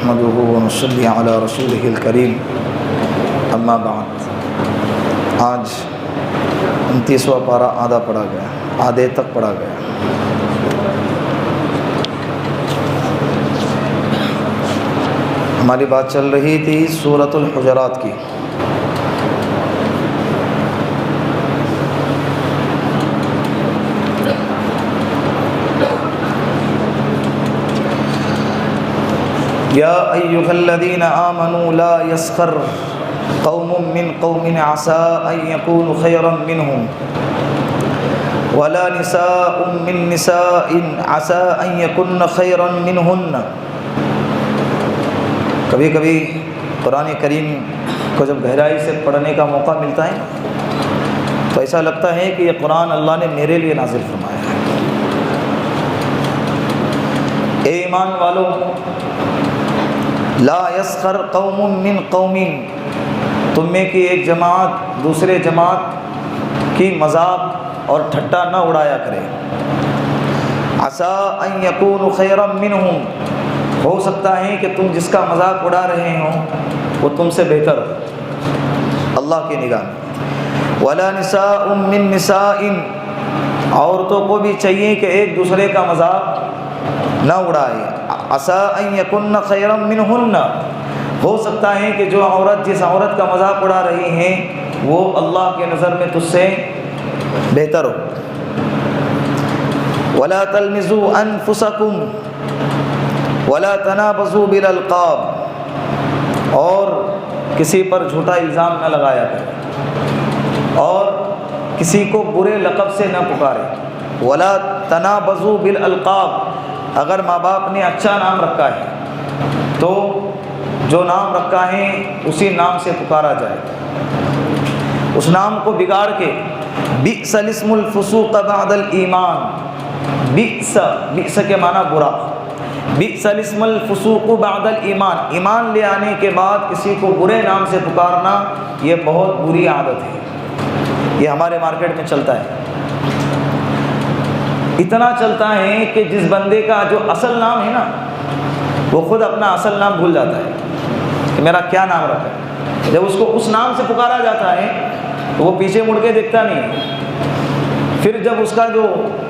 نحمده ونصلي على رسوله الكريم اما بعد۔ آج 29واں پارہ آدھا پڑھا گیا، آدھے تک پڑھا گیا۔ ہماری بات چل رہی تھی سورۃ الحجرات کی۔ یا ایھا الذین آمنوا لا یسخر قوم من قوم عسى ان يكونوا خيرا منهم ولا نساء من نساء عسى ان يكن خيرا منهن۔ کبھی کبھی قرآن کریم کو جب گہرائی سے پڑھنے کا موقع ملتا ہے تو ایسا لگتا ہے کہ یہ قرآن اللہ نے میرے لیے نازل فرمایا ہے۔ اے ایمان والو، لا یسخر قوم من قوم، تم میں کی ایک جماعت دوسرے جماعت کی مذاق اور ٹھٹا نہ اڑایا کرے۔ عسیٰ ان یکونوا خیرا منہم، ہو سکتا ہے کہ تم جس کا مذاق اڑا رہے ہوں وہ تم سے بہتر ہو اللہ کی نگاہ میں۔ ولا نساء من نساء، عورتوں کو بھی چاہیے کہ ایک دوسرے کا مذاق نہ اڑائے۔ عسیٰ ان یکن خیرا منہن، ہو سکتا ہے کہ جو عورت جس عورت کا مذاق اڑا رہی ہیں وہ اللہ کے نظر میں تجھ سے بہتر ہو۔ ولا تلمزوا انفسکم ولا تنابزوا بالالقاب، اور کسی پر جھوٹا الزام نہ لگایا کرے اور کسی کو برے لقب سے نہ پکارے۔ ولا تنابزوا بالالقاب، اگر ماں باپ نے اچھا نام رکھا ہے تو جو نام رکھا ہے اسی نام سے پکارا جائے، اس نام کو بگاڑ کے۔ بئس الاسم الفسوق بعد الایمان، بئس کے معنی برا، بئس الاسم الفسوق بعد الایمان، ایمان لے آنے کے بعد کسی کو برے نام سے پکارنا یہ بہت بری عادت ہے۔ یہ ہمارے مارکیٹ میں چلتا ہے، اتنا چلتا ہے کہ جس بندے کا جو اصل نام ہے نا وہ خود اپنا اصل نام بھول جاتا ہے کہ میرا کیا نام رکھا ہے۔ جب اس کو اس نام سے پکارا جاتا ہے تو وہ پیچھے مڑ کے دیکھتا نہیں ہے۔ پھر جب اس کا جو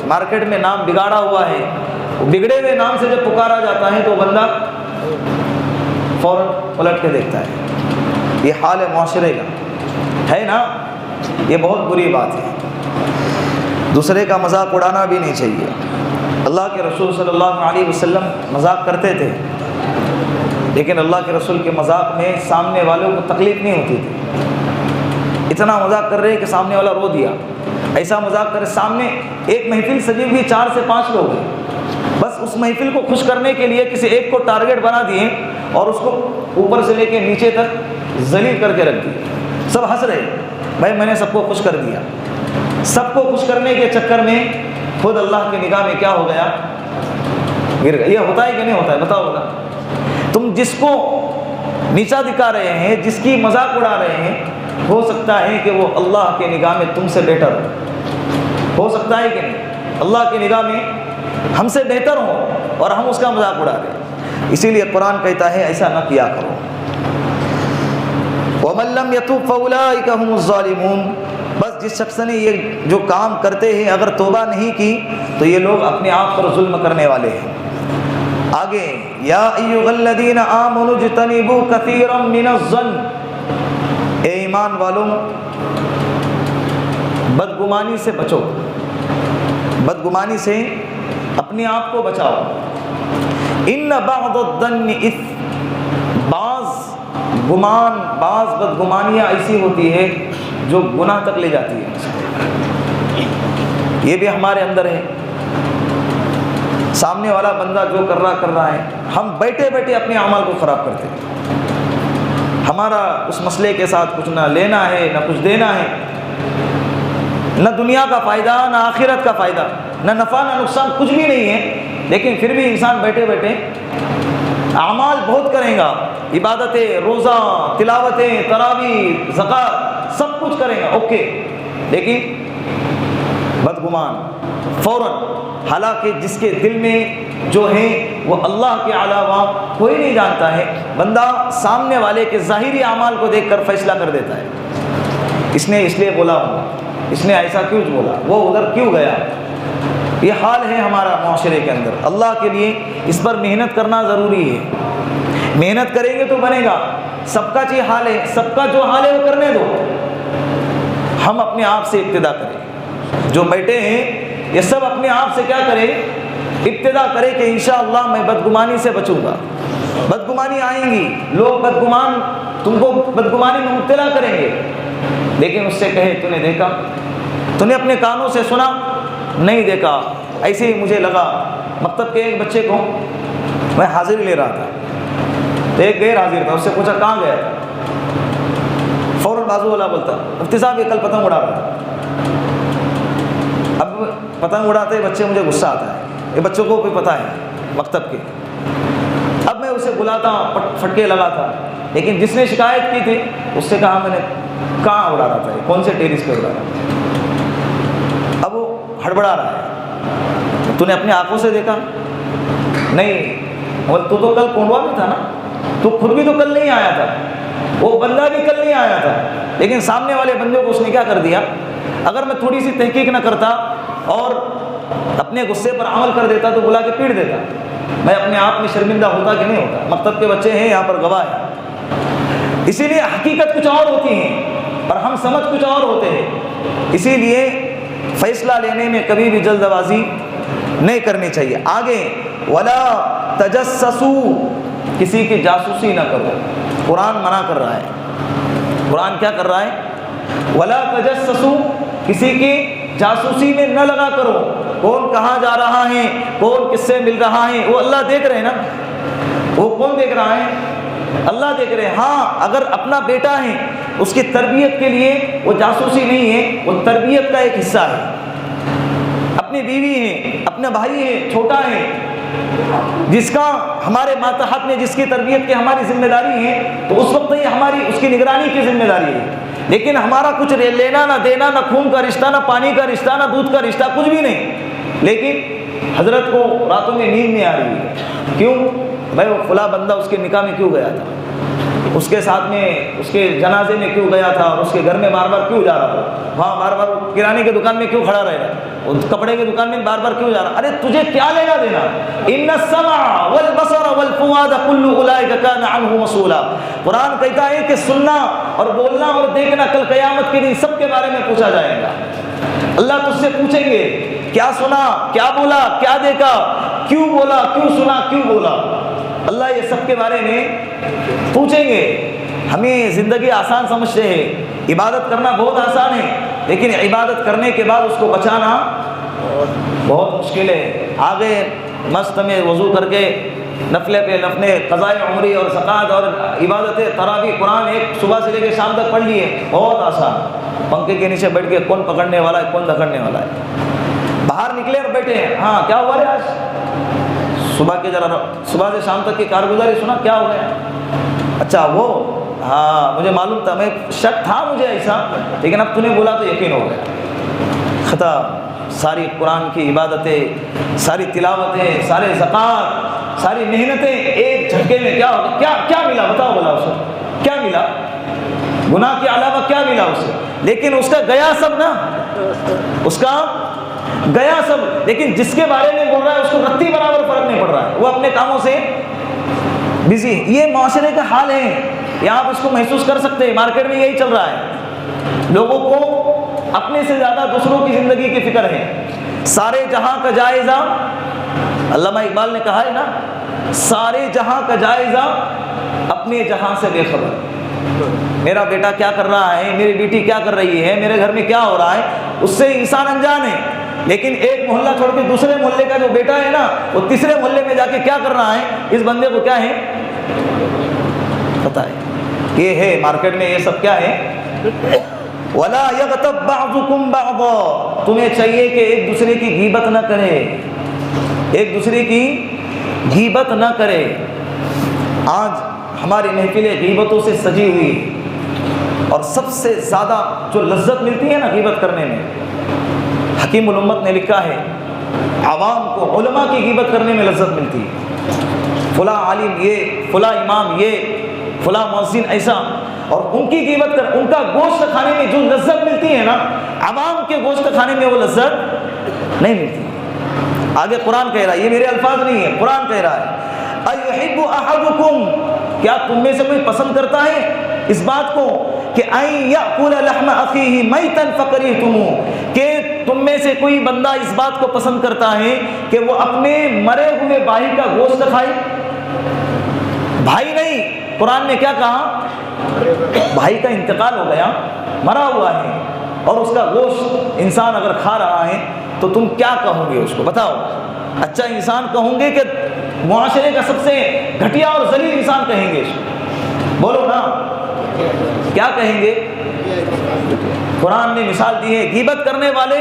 مارکیٹ میں نام بگاڑا ہوا ہے، وہ بگڑے ہوئے نام سے جب پکارا جاتا ہے تو بندہ فوراً پلٹ کے دیکھتا ہے۔ یہ حال ہے معاشرے کا، ہے نا؟ یہ بہت بری بات ہے۔ دوسرے کا مذاق اڑانا بھی نہیں چاہیے۔ اللہ کے رسول صلی اللہ علیہ وسلم مذاق کرتے تھے، لیکن اللہ کے رسول کے مذاق میں سامنے والوں کو تکلیف نہیں ہوتی تھی۔ اتنا مذاق کر رہے کہ سامنے والا رو دیا، ایسا مذاق کرے سامنے ایک محفل سجی ہوئی 4 سے 5 لوگ ہیں، بس اس محفل کو خوش کرنے کے لیے کسی ایک کو ٹارگٹ بنا دیے اور اس کو اوپر سے لے کے نیچے تک ذلیل کر کے رکھ دیے۔ سب ہنس رہے، بھائی میں نے سب کو خوش کر دیا۔ سب کو خوش کرنے کے چکر میں خود اللہ کی نگاہ میں کیا ہو گیا؟ گر گیا۔ یہ ہوتا ہے کہ نہیں ہوتا ہے؟ بتاؤ بتا۔ تم جس کو نیچا دکھا رہے ہیں، جس کی مذاق اڑا رہے ہیں، ہو سکتا ہے کہ وہ اللہ کی نگاہ میں تم سے بہتر ہو سکتا ہے کہ نہیں؟ اللہ کی نگاہ میں ہم سے بہتر ہو اور ہم اس کا مذاق اڑا رہے ہیں۔ اسی لیے قرآن کہتا ہے ایسا نہ کیا کرو۔ وَمَن لَّمْ يَتُوبْ فَأُولَٰئِكَ هُمُ الظَّالِمُونَ، بس جس شخص نے یہ جو کام کرتے ہیں اگر توبہ نہیں کی تو یہ لوگ اپنے آپ پر ظلم کرنے والے ہیں۔ آگے، یا ایھا الذین آمنوا اجتنبوا کثیرا من الظن، اے ایمان والوں بدگمانی سے بچو، بدگمانی سے اپنے آپ کو بچاؤ۔ ان بعض الظن اثم، بعض گمان، بعض بدگمانیاں ایسی ہوتی ہے جو گناہ تک لے جاتی ہے۔ یہ بھی ہمارے اندر ہے، سامنے والا بندہ جو کر رہا ہے، ہم بیٹھے بیٹھے اپنے اعمال کو خراب کرتے ہیں۔ ہمارا اس مسئلے کے ساتھ کچھ نہ لینا ہے نہ کچھ دینا ہے، نہ دنیا کا فائدہ نہ آخرت کا فائدہ، نہ نفع نہ نقصان، کچھ بھی نہیں ہے، لیکن پھر بھی انسان بیٹھے بیٹھے اعمال بہت کرے گا، عبادتیں، روزہ، تلاوتیں، تراویح، زکوٰۃ، سب کچھ کرے گا، اوکے، لیکن بدگمان فوراً حالانکہ جس کے دل میں جو ہے وہ اللہ کے علاوہ کوئی نہیں جانتا ہے، بندہ سامنے والے کے ظاہری اعمال کو دیکھ کر فیصلہ کر دیتا ہے، اس نے اس لیے بولا ہوگا، اس نے ایسا کیوں بولا، وہ ادھر کیوں گیا۔ یہ حال ہے ہمارا معاشرے کے اندر۔ اللہ کے لیے اس پر محنت کرنا ضروری ہے، محنت کریں گے تو بنے گا۔ سب کا یہ حال ہے، سب کا جو حال ہے وہ کرنے دو، ہم اپنے آپ سے ابتدا کریں۔ جو بیٹھے ہیں یہ سب اپنے آپ سے کیا کریں، ابتدا کرے کہ انشاءاللہ میں بدگمانی سے بچوں گا۔ بدگمانی آئیں گی، لوگ بدگمان تم کو بدگمانی میں مبتلا کریں گے، لیکن اس سے کہے تو نے دیکھا، تو نے اپنے کانوں سے سنا، نہیں دیکھا، ایسے ہی مجھے لگا۔ مکتب کے ایک بچے کو میں حاضری لے رہا تھا، ایک غیر حاضر تھا، اس سے پوچھا کہاں گیا تھا، فوراً بازو والا بولتا مفتی صاحب یہ کل پتنگ اڑا رہا تھا۔ اب پتنگ اڑاتے بچے مجھے غصہ آتا ہے، یہ بچوں کو بھی پتہ ہے مکتب کے، اب میں اسے بلاتا پھٹکے لگاتا، لیکن جس نے شکایت کی تھی اس سے کہا میں نے کہاں اڑا رہا تھا، کون سے ٹیرس پہ اڑا رہا تھا۔ اب وہ ہڑبڑا رہا ہے، تو نے اپنے آنکھوں سے دیکھا؟ نہیں، اور تو کل کونڈوا میں تھا نا، تو خود بھی تو کل نہیں آیا تھا، وہ بندہ بھی کل نہیں آیا تھا، لیکن سامنے والے بندے کو اس نے کیا کر دیا۔ اگر میں تھوڑی سی تحقیق نہ کرتا اور اپنے غصے پر عمل کر دیتا تو بلا کے پیٹ دیتا، میں اپنے آپ میں شرمندہ ہوتا کہ نہیں ہوتا۔ مکتب کے بچے ہیں یہاں پر گواہ ہیں، اسی لیے حقیقت کچھ اور ہوتی ہے اور ہم سمجھ کچھ اور ہوتے ہیں، اسی لیے فیصلہ لینے میں کبھی بھی جلد بازی نہیں کرنی چاہیے۔ آگے ولا تجسسوا، کسی کی جاسوسی نہ کرو، قرآن منع کر رہا ہے۔ قرآن کیا کر رہا ہے؟ ولا تجسسوا، کسی کی جاسوسی میں نہ لگا کرو، کون کہاں جا رہا ہے، کون کس سے مل رہا ہے، وہ اللہ دیکھ رہے ہیں نا، وہ کون دیکھ رہا ہے؟ اللہ دیکھ رہے ہیں۔ ہاں اگر اپنا بیٹا ہے اس کی تربیت کے لیے وہ جاسوسی نہیں ہے، وہ تربیت کا ایک حصہ ہے۔ اپنی بیوی ہے، اپنا بھائی ہے، چھوٹا ہے، جس کا ہمارے ماتحت میں جس کی تربیت کی ہماری ذمہ داری ہے، تو اس وقت یہ ہماری اس کی نگرانی کی ذمہ داری ہے، لیکن ہمارا کچھ لینا نہ دینا، نہ خون کا رشتہ، نہ پانی کا رشتہ، نہ دودھ کا رشتہ، کچھ بھی نہیں، لیکن حضرت کو راتوں میں نیند نہیں آ رہی ہے، کیوں بھائی وہ فلاں بندہ اس کے نکاح میں کیوں گیا تھا، اس کے ساتھ میں اس کے جنازے میں کیوں گیا تھا، اور اس کے گھر میں بار بار کیوں جا رہا تھا، وہاں بار بار کرانے کی دکان میں کیوں کھڑا رہے گا، کپڑے کی دکان میں بار بار کیوں جا رہا۔ ارے تجھے کیا لینا دینا، ان السمع والبصر والفؤاد كل اولئک کان عنہ مسؤولا۔ قرآن کہتا ہے کہ سننا اور بولنا اور دیکھنا کل قیامت کے دن سب کے بارے میں پوچھا جائے گا۔ اللہ تجھ سے پوچھیں گے کیا سنا، کیا بولا، کیا دیکھا، کیوں بولا، کیوں سنا، کیوں بولا، اللہ یہ سب کے بارے میں پوچھیں گے۔ ہمیں زندگی آسان سمجھتے ہیں، عبادت کرنا بہت آسان ہے، لیکن عبادت کرنے کے بعد اس کو بچانا بہت مشکل ہے۔ آگے مست میں وضو کر کے نفلے پہ نفلے، قضاء عمری اور زکوٰۃ اور عبادت تراویح، قرآن ایک صبح سے لے کے شام تک پڑھ لیے، بہت آسان۔ پنکھے کے نیچے بیٹھ کے کون پکڑنے والا ہے، کون دکڑنے والا ہے، باہر نکلے اور بیٹھے ہیں، ہاں کیا ہوا ہے آج، صبح کے ذرا صبح سے شام تک کی کارگزاری سنا، کیا ہو گیا، اچھا وہ ہاں مجھے معلوم تھا، میں شک تھا مجھے ایسا، لیکن اب تو نے بولا تو یقین ہو گیا، خطا۔ ساری قرآن کی عبادتیں، ساری تلاوتیں، سارے زکوٰۃ، ساری محنتیں ایک جھٹکے میں کیا ہو گیا، کیا ملا بتاؤ، بولا اسے کیا ملا، گناہ کے علاوہ کیا ملا اسے، لیکن اس کا گیا سب نا، اس کا گیا سب، لیکن جس کے بارے میں بول رہا ہے اس کو رتی برابر فرق نہیں پڑ رہا ہے، وہ اپنے کاموں سے بزی۔ یہ معاشرے کا حال ہے، یہاں آپ اس کو محسوس کر سکتے ہیں، مارکیٹ میں یہی چل رہا ہے، لوگوں کو اپنے سے زیادہ دوسروں کی زندگی کی فکر ہے۔ سارے جہاں کا جائزہ، علامہ اقبال نے کہا ہے نا، سارے جہاں کا جائزہ اپنے جہاں سے بے خبر، میرا بیٹا کیا کر رہا ہے، میری بیٹی کیا کر رہی ہے، میرے گھر میں کیا ہو رہا ہے، اس سے انسان انجان ہے، لیکن ایک محلہ چھوڑ کے دوسرے محلے کا جو بیٹا ہے نا، وہ تیسرے محلے میں جا کے کیا کر رہا ہے، اس بندے کو کیا ہے پتہ ہے۔ یہ ہے مارکیٹ میں، یہ سب کیا ہے، وَلَا يَغْتَبْ بَعْضُكُمْ بَعْضًا، تمہیں چاہیے کہ ایک دوسرے کی غیبت نہ کرے، ایک دوسرے کی غیبت نہ کرے۔ آج ہماری محفلیں غیبتوں سے سجی ہوئی، اور سب سے زیادہ جو لذت ملتی ہے نا غیبت کرنے میں، حکیم الامت نے لکھا ہے عوام کو علماء کی غیبت کرنے میں لذت ملتی ہے، فلاں عالم یہ، فلاں امام یہ، فلاں مؤذن ایسا، اور ان کی غیبت کر، ان کا گوشت کھانے میں جو لذت ملتی ہے نا، عوام کے گوشت کھانے میں وہ لذت نہیں ملتی۔ آگے قرآن کہہ رہا ہے، یہ میرے الفاظ نہیں ہے، قرآن کہہ رہا ہے اَيُحِبُّ أَحَدُكُمْ، کیا تم میں سے کوئی پسند کرتا ہے اس بات کو کہ أَن يَأْكُلَ لَحْمَ أَخِيهِ مَيْتًا فَكَرِهْتُمُوهُ، کہ تم میں سے کوئی بندہ اس بات کو پسند کرتا ہے کہ وہ اپنے مرے ہوئے بھائی کا گوشت کھائے؟ بھائی نہیں، قرآن نے کیا کہا؟ بھائی کا انتقال ہو گیا، مرا ہوا ہے، اور اس کا گوشت انسان اگر کھا رہا ہے تو تم کیا کہو گے اس کو؟ بتاؤ۔ اچھا انسان کہوں گے کہ معاشرے کا سب سے گھٹیا اور ذلیل انسان کہیں گے؟ بولو نا، کیا کہیں گے؟ قرآن نے مثال دی ہے، غیبت کرنے والے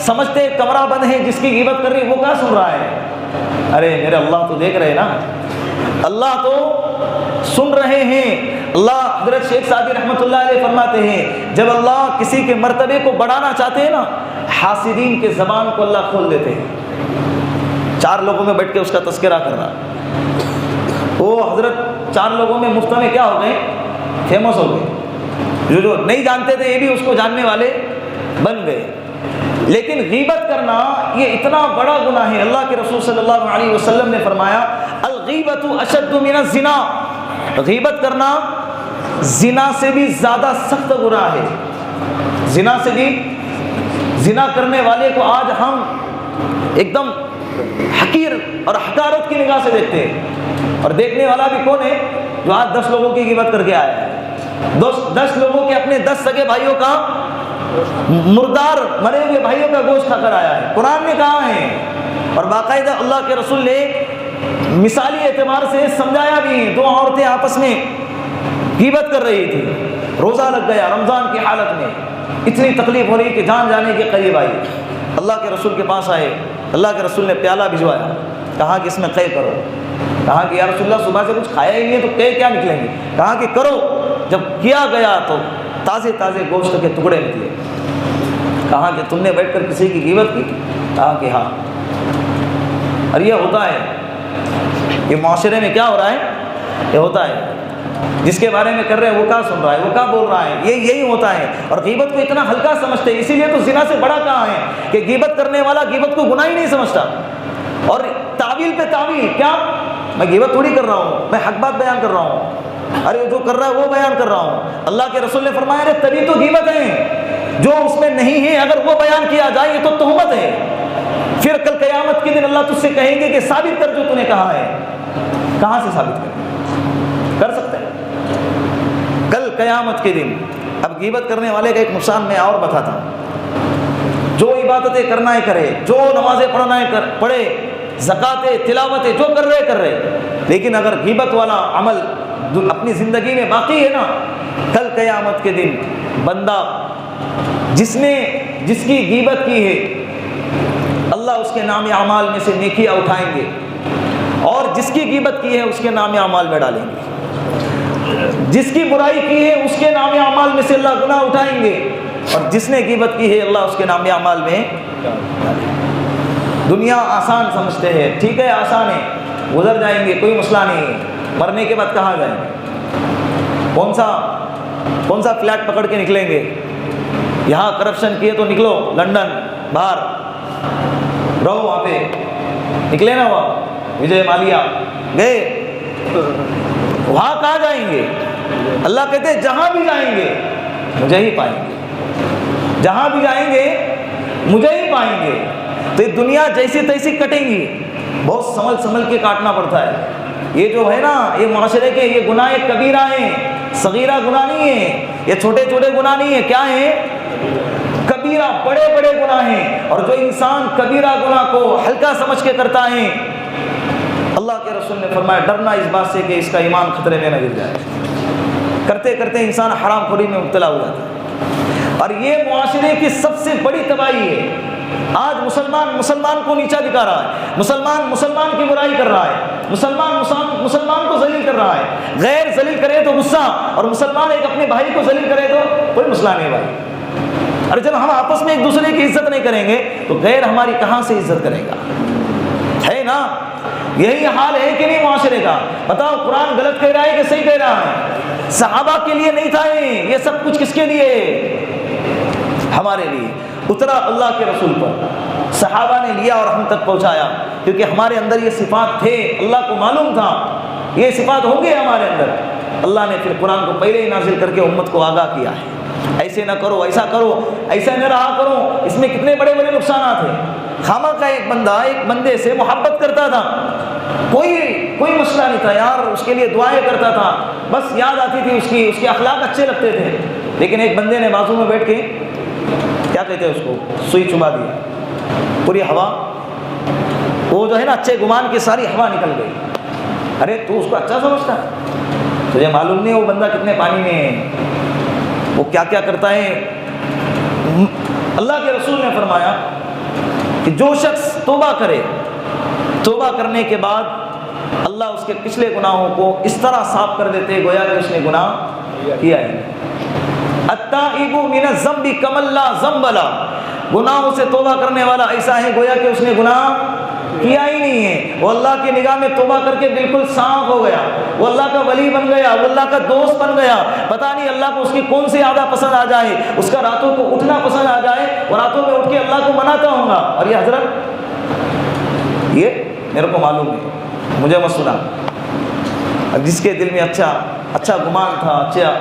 سمجھتے کمرہ بند ہے، جس کی غیبت کر رہی وہ کیا سن رہا ہے؟ ارے میرے اللہ تو دیکھ رہے نا، اللہ تو سن رہے ہیں۔ اللہ، حضرت شیخ سعدی رحمۃ اللہ علیہ فرماتے ہیں، جب اللہ کسی کے مرتبے کو بڑھانا چاہتے ہیں نا، حاسدین کے زبان کو اللہ کھول دیتے ہیں۔ 4 لوگوں میں بیٹھ کے اس کا تذکرہ کر رہا، وہ حضرت 4 لوگوں میں مفت میں کیا ہو گئے؟ فیمس ہو گئے، جو نہیں جانتے تھے یہ بھی اس کو جاننے والے بن گئے۔ لیکن غیبت کرنا یہ اتنا بڑا گناہ ہے، اللہ کے رسول صلی اللہ علیہ وسلم نے فرمایا الغیبۃ اشد من الزنا، غیبت کرنا زنا سے بھی زیادہ سخت گناہ ہے۔ زنا سے بھی، زنا کرنے والے کو آج ہم ایک دم حقیر اور حقارت کی نگاہ سے دیکھتے ہیں، اور دیکھنے والا بھی کون ہے؟ جو آج 10 لوگوں کی غیبت کر کے آیا ہے، 10 لوگوں کے اپنے 10 سگے بھائیوں کا مردار مرے ہوئے بھائیوں کا گوشت کھا کر آیا ہے۔ قرآن نے کہا ہے، اور باقاعدہ اللہ کے رسول نے مثالی اعتبار سے سمجھایا بھی ہے۔ 2 عورتیں آپس میں غیبت کر رہی تھی، روزہ لگ گیا رمضان کی حالت میں، اتنی تکلیف ہو رہی کہ جان جانے کے قریب آئی، اللہ کے رسول کے پاس آئے، اللہ کے رسول نے پیالہ بھجوایا، کہا کہ اس میں قے کرو، کہا کہ یا رسول اللہ صبح سے کچھ کھایا ہی نہیں ہے تو قے کیا نکلیں گے؟ کہا کہ کرو۔ جب کیا گیا تو تازے تازے گوشت کے ٹکڑے نکلے۔ کہا کہ تم نے بیٹھ کر کسی کی غیبت کی؟ کہا کہ ہاں۔ اور یہ ہوتا ہے، یہ معاشرے میں کیا ہو رہا ہے؟ یہ ہوتا ہے، جس کے بارے میں کر رہے ہیں وہ کیا سن رہا ہے، وہ کیا بول رہا ہے، یہی ہوتا ہے۔ اور غیبت کو اتنا ہلکا سمجھتے ہیں، اسی لیے تو زنا سے بڑا کہا ہے کہ غیبت کرنے والا غیبت کو گناہ ہی نہیں سمجھتا، اور تعویل پہ تعویل، کیا میں غیبت تھوڑی کر رہا ہوں، میں حق بات بیان کر رہا ہوں، ارے جو کر رہا ہے وہ بیان کر رہا ہوں۔ اللہ کے رسول نے فرمایا ارے تبھی تو غیبت ہے، جو اس میں نہیں ہے اگر وہ بیان کیا جائے یہ تو تہمت ہے، پھر کل قیامت کے دن اللہ تجھ سے کہیں گے کہ ثابت کر جو تو نے کہا ہے۔ کہاں سے ثابت کر سکتے ہیں کل قیامت کے دن؟ اب غیبت کرنے والے کا ایک نقصان میں اور بتاتا ہوں، جو عبادتیں کرنا ہے کرے، جو نمازیں پڑھنا ہے پڑھے، زکاتیں تلاوتیں جو کر رہے، لیکن اگر غیبت والا عمل اپنی زندگی میں باقی ہے نا، کل قیامت کے دن بندہ جس کی غیبت کی ہے، اللہ اس کے نام اعمال میں سے نیکیاں اٹھائیں گے، اور جس کی غیبت کی ہے اس کے نام اعمال میں ڈالیں گے، جس کی برائی کی ہے اس کے نام اعمال میں سے اللہ گناہ اٹھائیں گے، اور جس نے غیبت کی ہے اللہ اس کے نام اعمال میں ڈالیں گے۔ دنیا آسان سمجھتے ہیں، ٹھیک ہے آسان ہے، گزر جائیں گے، کوئی مسئلہ نہیں ہے، مرنے کے بعد کہاں جائیں گے؟ کون سا فلیٹ پکڑ کے نکلیں گے؟ یہاں کرپشن کیے تو نکلو لندن باہر رہو، وہاں پہ نکلے نا، وہاں وجے مالیا گئے، وہاں کہاں جائیں گے؟ اللہ کہتے ہیں جہاں بھی جائیں گے مجھے ہی پائیں گے، جہاں بھی جائیں گے مجھے ہی پائیں گے۔ تو یہ دنیا جیسی تیسی کٹیں گی، بہت سنبھل کے کاٹنا پڑتا ہے۔ یہ جو ہے نا، یہ معاشرے کے یہ گناہ کبیرہ ہیں، صغیرہ گناہ نہیں ہے، یہ چھوٹے چھوٹے گناہ نہیں ہے، کیا ہیں؟ کبیرہ، بڑے بڑے گناہ ہیں۔ اور جو انسان کبیرہ گناہ کو ہلکا سمجھ کے کرتا ہے، اللہ کے رسول نے فرمایا ڈرنا اس بات سے کہ اس کا ایمان خطرے میں نہ گر جائے۔ کرتے کرتے انسان حرام خوری میں مبتلا ہو جاتا ہے، اور یہ معاشرے کی سب سے بڑی تباہی ہے۔ آج مسلمان کو نیچا دکھا رہا ہے، مسلمان کی برائی کر رہا ہے، مسلمان کو ذلیل کر رہا ہے، غیر ذلیل کرے تو غصہ، اور مسلمان ایک اپنے بھائی کو ذلیل کرے تو کوئی مسئلہ نہیں بھائی۔ اور جب ہم آپس میں ایک دوسرے کی عزت نہیں کریں گے تو غیر ہماری کہاں سے عزت کرے گا؟ ہے نا؟ یہی حال ہے کہ نہیں معاشرے کا؟ بتاؤ قرآن غلط کہہ رہا ہے کہ صحیح کہہ رہا ہے؟ صحابہ کے لیے نہیں تھا یہ سب کچھ، کس کے لیے؟ ہمارے لیے اترا اللہ کے رسول پر، صحابہ نے لیا اور ہم تک پہنچایا، کیونکہ ہمارے اندر یہ صفات تھے، اللہ کو معلوم تھا یہ صفات ہوں گے ہمارے اندر۔ اللہ نے پھر قرآن کو پہلے ہی نازل کر کے امت کو آگاہ کیا ہے، ایسے نہ کرو، ایسا کرو، ایسا نہ رہا کرو۔ اس میں کتنے بڑے بڑے نقصانات ہیں۔ خامہ کا ایک بندہ ایک بندے سے محبت کرتا تھا، کوئی مسئلہ نہیں تھا یار، اس کے لیے دعائیں کرتا تھا، بس یاد آتی تھی اس کے اخلاق اچھے لگتے تھے، لیکن ایک بندے نے بازو میں بیٹھ کے کیا کہتے ہیں اس کو، سوئی چبا دیا، پوری ہوا، وہ جو ہے نا اچھے گمان کی ساری ہوا نکل گئی۔ ارے تو اس کو اچھا سمجھتا ہے؟ تجھے معلوم نہیں وہ بندہ کتنے پانی میں ہے، وہ کیا کیا کرتا ہے۔ اللہ کے رسول نے فرمایا کہ جو شخص توبہ کرے، توبہ کرنے کے بعد اللہ اس کے پچھلے گناہوں کو اس طرح صاف کر دیتے گویا کہ اس نے گناہ کیا ہے۔ التائب من الذنب کمن لا ذنب له، گناہوں سے توبہ کرنے والا ایسا ہے گویا کہ اس نے گناہ کیا ہی نہیں ہے۔ وہ اللہ کی نگاہ میں توبہ کر کے بالکل صاف ہو گیا، وہ اللہ کا ولی بن گیا، وہ اللہ کا دوست بن گیا۔ پتہ نہیں اللہ کو اس کی کون سی عادت پسند آ جائے، اس کا راتوں کو اٹھنا پسند آ جائے اور راتوں میں اٹھ کے اللہ کو مناتا ہوں گا، اور یہ حضرت یہ میرے کو معلوم ہے، مجھے مت سنا۔ جس کے دل میں اچھا گمان تھا، اچھا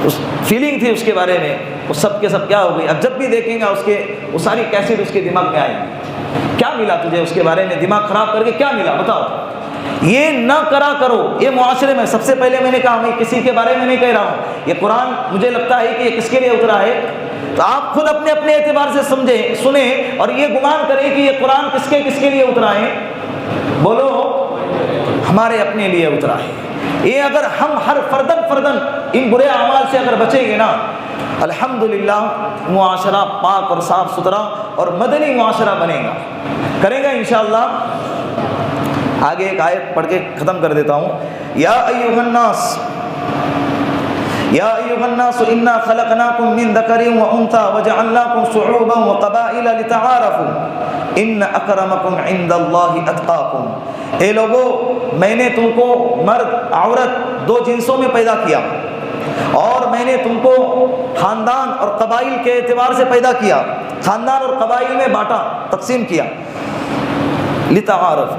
اس فیلنگ تھی اس کے بارے میں، وہ سب کے سب کیا ہو گئی۔ اب جب بھی دیکھیں گا وہ ساری کیسٹ اس کے دماغ میں آئے گی۔ کیا ملا تجھے اس کے بارے میں؟ دماغ خراب کر کے کیا ملا بتاؤ؟ یہ نہ کرا کرو۔ یہ معاشرے میں سب سے پہلے میں نے کہا، میں کسی کے بارے میں نہیں کہہ رہا ہوں، یہ قرآن مجھے لگتا ہے کہ یہ کس کے لیے اترا ہے، تو آپ خود اپنے اعتبار سے سمجھیں، سنیں اور یہ گمان کریں کہ یہ قرآن کس کے لیے اترا ہے۔ بولو، ہمارے اپنے لیے اترا ہے۔ یہ اگر ہم ہر فردن ان برے اعمال سے اگر بچیں گے نا، الحمدللہ معاشرہ پاک اور صاف ستھرا اور مدنی معاشرہ بنے گا، کرے گا انشاءاللہ۔ آگے ایک آیت پڑھ کے ختم کر دیتا ہوں۔ یا ایھا الناس انا خلقناکم من ذکر و انثی وجعلناکم شعوبا وقبائل لتعارفوا ان اکرمکم عند اللہ اتقاکم۔ اے لوگو، میں نے تم کو مرد عورت دو جنسوں میں پیدا کیا، اور میں نے تم کو خاندان اور قبائل کے اعتبار سے پیدا کیا، خاندان اور قبائل میں بانٹا، تقسیم کیا۔ لتعارف،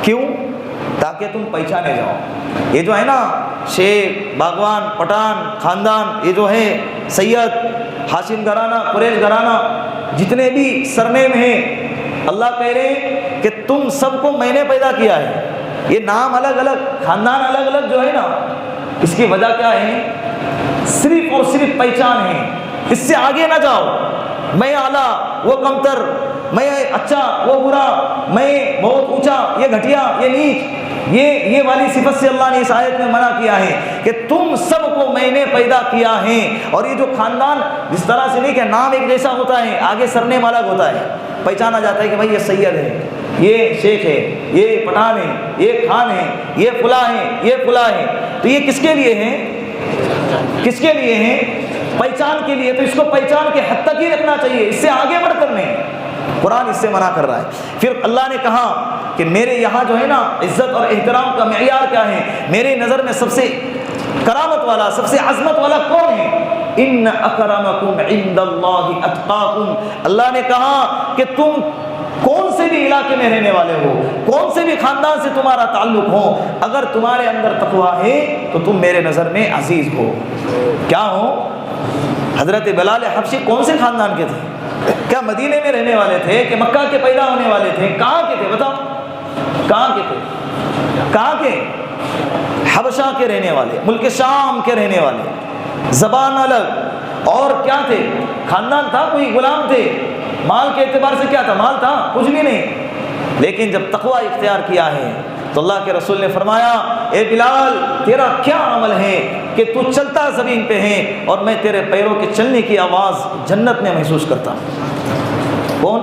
کیوں؟ تاکہ تم پہچانے جاؤ۔ یہ جو ہے نا شیخ، باغوان، پٹھان خاندان، یہ جو ہے سید، ہاشم گھرانہ، قریش گھرانہ، جتنے بھی سرنیم ہیں، اللہ کہہ رہے ہیں کہ تم سب کو میں نے پیدا کیا ہے۔ یہ نام الگ الگ، خاندان الگ الگ جو ہے نا، اس کی وجہ کیا ہے؟ صرف اور صرف پہچان ہے، اس سے آگے نہ جاؤ۔ میں اعلیٰ، وہ کمتر، میں اچھا، وہ برا، میں بہت اونچا، یہ گھٹیا، یہ نیچ، یہ والی صفت سے اللہ نے اس آیت میں منع کیا ہے کہ تم سب کو میں نے پیدا کیا ہے۔ اور یہ جو خاندان جس طرح سے نہیں کہ نام ایک جیسا ہوتا ہے، آگے سرنیم الگ ہوتا ہے، پہچانا جاتا ہے کہ بھائی یہ سید ہے، یہ شیخ ہے، یہ پٹھان ہے، یہ خان ہے، یہ فلاں ہے، یہ فلاں ہے۔ تو یہ کس کے لیے ہے؟ کس کے لیے ہے؟ پہچان کے لیے۔ تو اس کو پہچان کے حد تک ہی رکھنا چاہیے، اس سے آگے بڑھ کر نہیں۔ قرآن اس سے منع کر رہا ہے۔ پھر اللہ نے کہا کہ میرے یہاں جو ہے نا عزت اور احترام کا معیار کیا ہے؟ میرے نظر میں سب سے کرامت والا، سب سے عظمت والا کون ہے؟ ان اکرمکم عند اللہ اتقاکم۔ اللہ نے کہا کہ تم کون سے بھی علاقے میں رہنے والے ہو، کون سے بھی خاندان سے تمہارا تعلق ہو، اگر تمہارے اندر تقویٰ ہے تو تم میرے نظر میں عزیز ہو۔ کیا ہو؟ حضرت بلال حبشی کون سے خاندان کے تھے؟ کیا مدینے میں رہنے والے تھے کہ مکہ کے پیدا ہونے والے تھے؟ کہاں کے تھے بتاؤ؟ کہاں کے تھے؟ کہاں کے؟ حبشہ کے رہنے والے، ملک شام کے رہنے والے، زبان الگ، اور کیا تھے؟ خاندان تھا، کوئی غلام تھے، مال کے اعتبار سے کیا تھا؟ مال تھا کچھ بھی نہیں، لیکن جب تقویٰ اختیار کیا ہے تو اللہ کے رسول نے فرمایا اے بلال تیرا کیا عمل ہے کہ تو چلتا زمین پہ ہے اور میں تیرے پیروں کے چلنے کی آواز جنت میں محسوس کرتا ہوں۔ کون؟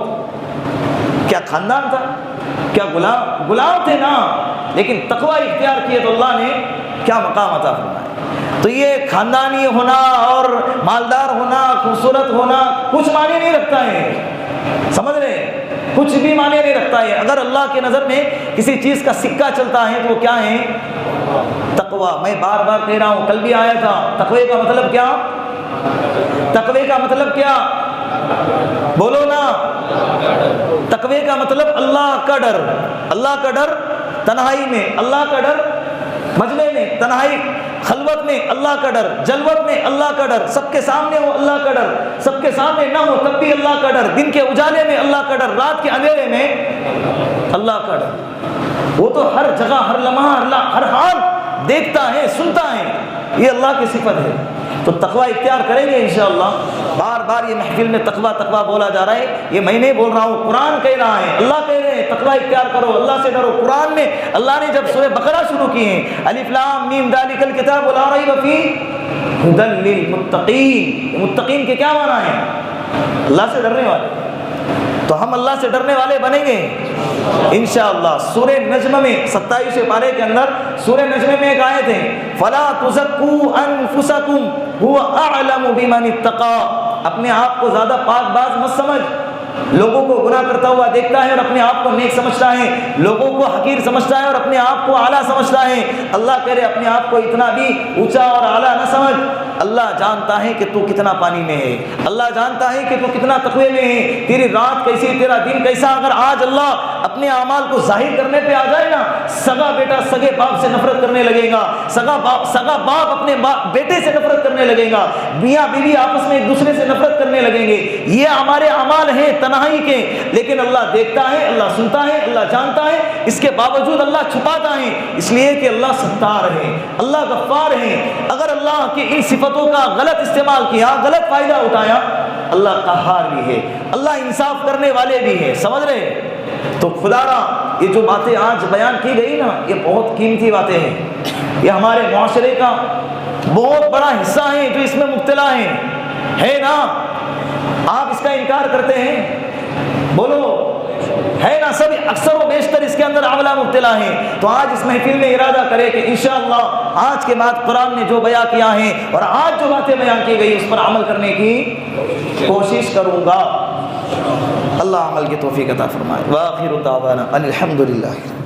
کیا خاندان تھا؟ کیا غلام تھے؟ نا، لیکن تقویٰ اختیار کیے تو اللہ نے کیا مقام عطا فرمائے۔ تو یہ خاندانی ہونا اور مالدار ہونا، خوبصورت ہونا کچھ معنی نہیں رکھتا ہے، سمجھ رہے ہیں؟ کچھ بھی معنی نہیں رکھتا ہے۔ اگر اللہ کی نظر میں کسی چیز کا سکہ چلتا ہے تو وہ کیا ہے؟ تقوی۔ میں بار بار کہہ رہا ہوں، کل بھی آیا تھا، تقوی کا مطلب کیا؟ تقوی کا مطلب کیا؟ بولو نا۔ تقوی کا مطلب اللہ کا ڈر۔ اللہ کا ڈر تنہائی میں، اللہ کا ڈر مجمع میں، تنہائی خلوت میں اللہ کا ڈر، جلوت میں اللہ کا ڈر، سب کے سامنے ہو اللہ کا ڈر، سب کے سامنے نہ ہو تب بھی اللہ کا ڈر، دن کے اجالے میں اللہ کا ڈر، رات کے اندھیرے میں اللہ کا ڈر۔ وہ تو ہر جگہ، ہر لمحہ، ہر حال دیکھتا ہے، سنتا ہے، یہ اللہ کی صفت ہے۔ تو تقوی اختیار کریں گے انشاءاللہ۔ بار بار یہ محفل میں تقوی تقوی بولا جا رہا ہے، یہ میں نہیں بول رہا ہوں، قرآن کہہ رہا ہے، اللہ کہہ رہے ہیں تقوی اختیار کرو، اللہ سے ڈرو۔ قرآن میں اللہ نے جب سورہ بقرہ شروع کی ہے، الف لام میم ذالک الکتاب لا ریب فیہ ھدی للمتقین، متقین کے کیا معنی ہے؟ اللہ سے ڈرنے والے۔ تو ہم اللہ سے ڈرنے والے بنیں گے انشاءاللہ۔ سورہ نجم میں 27 پارے کے اندر سورہ نجم میں ایک آیت ہے، فلا تزکوا انفسکم هو اعلم بمن اتقى، اپنے آپ کو زیادہ پاک باز مت سمجھ۔ لوگوں کو گناہ کرتا ہوا دیکھتا ہے اور اپنے آپ کو نیک سمجھتا ہے، لوگوں کو حقیر سمجھتا ہے اور اپنے آپ کو اعلیٰ سمجھتا ہے۔ اللہ کہہ رہے اپنے آپ کو اتنا بھی اونچا اور اعلیٰ نہ سمجھ، اللہ جانتا ہے کہ تو کتنا پانی میں ہے، اللہ جانتا ہے کہ تو کتنا تقوی میں ہے، تیری رات کیسی، تیرا دن کیسا۔ اگر آج اللہ اپنے اعمال کو ظاہر کرنے پہ آ جائے نا، سگا بیٹا سگے باپ سے نفرت کرنے لگے گا، سگا باپ اپنے بیٹے سے نفرت کرنے لگے گا، میاں بیوی آپس میں ایک دوسرے سے نفرت کرنے لگیں گے۔ یہ ہمارے اعمال ہیں تنہائی کے، لیکن اللہ دیکھتا ہے، اللہ سنتا ہے، اللہ جانتا ہے، اس کے باوجود اللہ چھپاتا ہے، اس لیے کہ اللہ ستار ہے، اللہ غفار ہے۔ اگر اللہ کی ان صفتوں کا غلط استعمال کیا، غلط فائدہ اٹھایا، اللہ قہار بھی ہے، اللہ انصاف کرنے والے بھی ہے، سمجھ رہے؟ تو خدا را یہ جو باتیں آج بیان کی گئی نا، یہ بہت قیمتی باتیں ہیں، یہ ہمارے معاشرے کا بہت بڑا حصہ ہے جو اس میں مبتلا ہے نا؟ آپ اس کا انکار کرتے ہیں؟ بولو ہے نا؟ سب اکثر و بیشتر اس کے اندر عملہ مبتلا ہیں۔ تو آج اس محفل میں ارادہ کرے کہ انشاءاللہ آج کے بعد قرآن نے جو بیان کیا ہے اور آج جو باتیں بیان کی گئی اس پر عمل کرنے کی کوشش کروں گا۔ اللہ عمل کی توفیق عطا فرمائے۔ وآخر دعوانا الحمدللہ۔